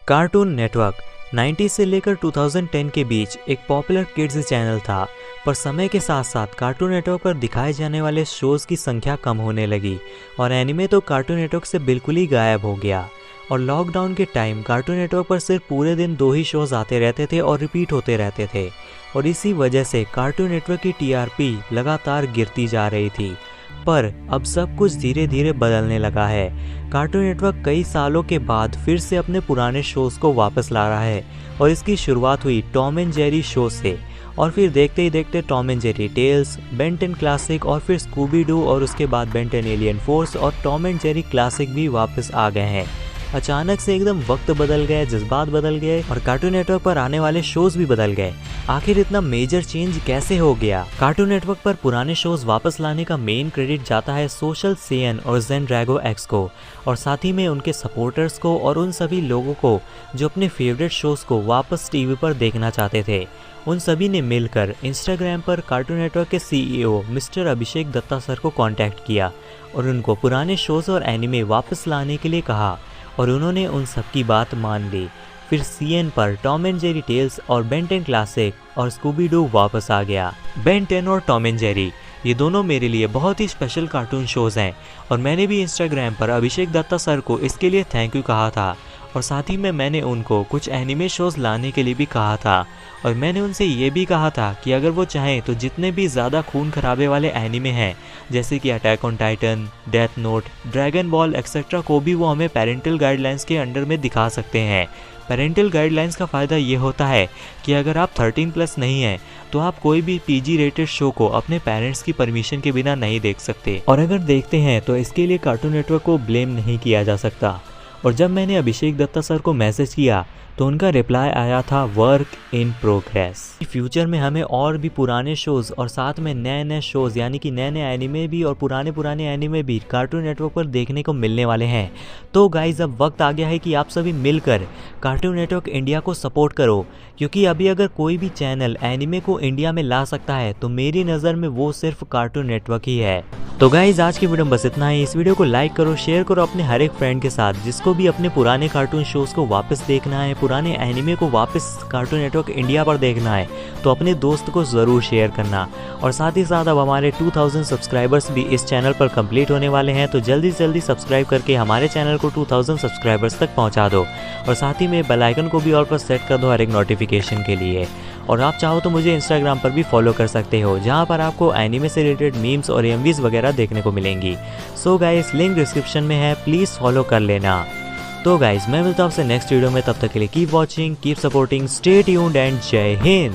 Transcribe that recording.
Cartoon network 90 से लेकर 2010 के बीच एक पॉपुलर किड्स चैनल था, पर समय के साथ साथ कार्टून नेटवर्क पर दिखाए जाने वाले शोज़ की संख्या कम होने लगी और एनिमे तो कार्टून नेटवर्क से बिल्कुल ही गायब हो गया। और लॉकडाउन के टाइम कार्टून नेटवर्क पर सिर्फ पूरे दिन 2 ही शोज़ आते रहते थे और रिपीट होते रहते थे, और इसी वजह से कार्टून नेटवर्क की टीआरपी लगातार गिरती जा रही थी। पर अब सब कुछ धीरे धीरे बदलने लगा है। कार्टून नेटवर्क कई सालों के बाद फिर से अपने पुराने शोज़ को वापस ला रहा है, और इसकी शुरुआत हुई टॉम एंड जेरी शो से, और फिर देखते ही देखते Tom and Jerry tales, Ben 10 classic, और फिर स्कूबी डू, और उसके बाद बेन 10 एलियन फोर्स और टॉम एंड जेरी क्लासिक भी वापस आ गए हैं। अचानक से एकदम वक्त बदल गए, जज्बात बदल गए, और कार्टून नेटवर्क पर आने वाले शोज भी बदल गए। आखिर इतना मेजर चेंज कैसे हो गया? कार्टून नेटवर्क पर पुराने शोज वापस लाने का मेन क्रेडिट जाता है सोशल सेयन और जेन ड्रैगो एक्स को, और साथ ही में उनके सपोर्टर्स को और उन सभी लोगों को जो अपने फेवरेट शोज को वापस टीवी पर देखना चाहते थे। उन सभी ने मिलकर इंस्टाग्राम पर कार्टून नेटवर्क के सीईओ मिस्टर अभिषेक दत्ता सर को कांटेक्ट किया और उनको पुराने शोज और एनिमे वापस लाने के लिए कहा, और उन्होंने उन सब की बात मान ली। फिर सीएन पर टॉम एंड जेरी टेल्स और बेन 10 क्लासिक और स्कूबी डू वापस आ गया। बेन 10 और टॉम एंड जेरी ये दोनों मेरे लिए बहुत ही स्पेशल कार्टून शोज़ हैं, और मैंने भी इंस्टाग्राम पर अभिषेक दत्ता सर को इसके लिए थैंक यू कहा था, और साथ ही में मैंने उनको कुछ एनिमे शोज़ लाने के लिए भी कहा था, और मैंने उनसे ये भी कहा था कि अगर वो चाहें तो जितने भी ज़्यादा खून खराबे वाले एनिमे हैं जैसे कि attack on Titan, death note, dragon ball etcetera को भी वो हमें पेरेंटल गाइडलाइंस के अंडर में दिखा सकते हैं। पेरेंटल गाइडलाइंस का फ़ायदा ये होता है कि अगर आप 13+ नहीं हैं तो आप कोई भी PG रेटेड शो को अपने पेरेंट्स की परमिशन के बिना नहीं देख सकते, और अगर देखते हैं तो इसके लिए कार्टून नेटवर्क को ब्लेम नहीं किया जा सकता। और जब मैंने अभिषेक दत्ता सर को मैसेज किया तो उनका रिप्लाई आया था वर्क इन प्रोग्रेस। फ्यूचर में हमें और भी पुराने शोज़ और साथ में नए नए शोज़ यानी कि नए नए एनिमे भी और पुराने एनिमे भी कार्टून नेटवर्क पर देखने को मिलने वाले हैं। तो गाइज अब वक्त आ गया है कि आप सभी मिलकर कार्टून नेटवर्क इंडिया को सपोर्ट करो, क्योंकि अभी अगर कोई भी चैनल एनिमे को इंडिया में ला सकता है तो मेरी नज़र में वो सिर्फ कार्टून नेटवर्क ही है। तो गाइज आज की वीडियो में बस इतना ही। इस वीडियो को लाइक करो, शेयर करो अपने हर एक फ्रेंड के साथ जिसको भी अपने पुराने कार्टून शोज़ को वापस देखना है, पुराने एनिमे को वापस कार्टून नेटवर्क इंडिया पर देखना है तो अपने दोस्त को ज़रूर शेयर करना। और साथ ही साथ अब हमारे 2000 सब्सक्राइबर्स भी इस चैनल पर कंप्लीट होने वाले हैं, तो जल्दी से जल्दी सब्सक्राइब करके हमारे चैनल को 2000 सब्सक्राइबर्स तक पहुंचा दो, और साथ ही में बेल आइकन को भी ऑल पर सेट कर दो हर एक नोटिफिकेशन के लिए। और आप चाहो तो मुझे इंस्टाग्राम पर भी फॉलो कर सकते हो, जहां पर आपको एनिमे से रिलेटेड मीम्स और एमवीज वगैरह देखने को मिलेंगी। सो गाइस लिंक डिस्क्रिप्शन में है, प्लीज़ फॉलो कर लेना। तो गाइज मैं मिलता हूँ आपसे नेक्स्ट वीडियो में, तब तक के लिए keep watching, keep supporting, stay tuned and जय हिंद।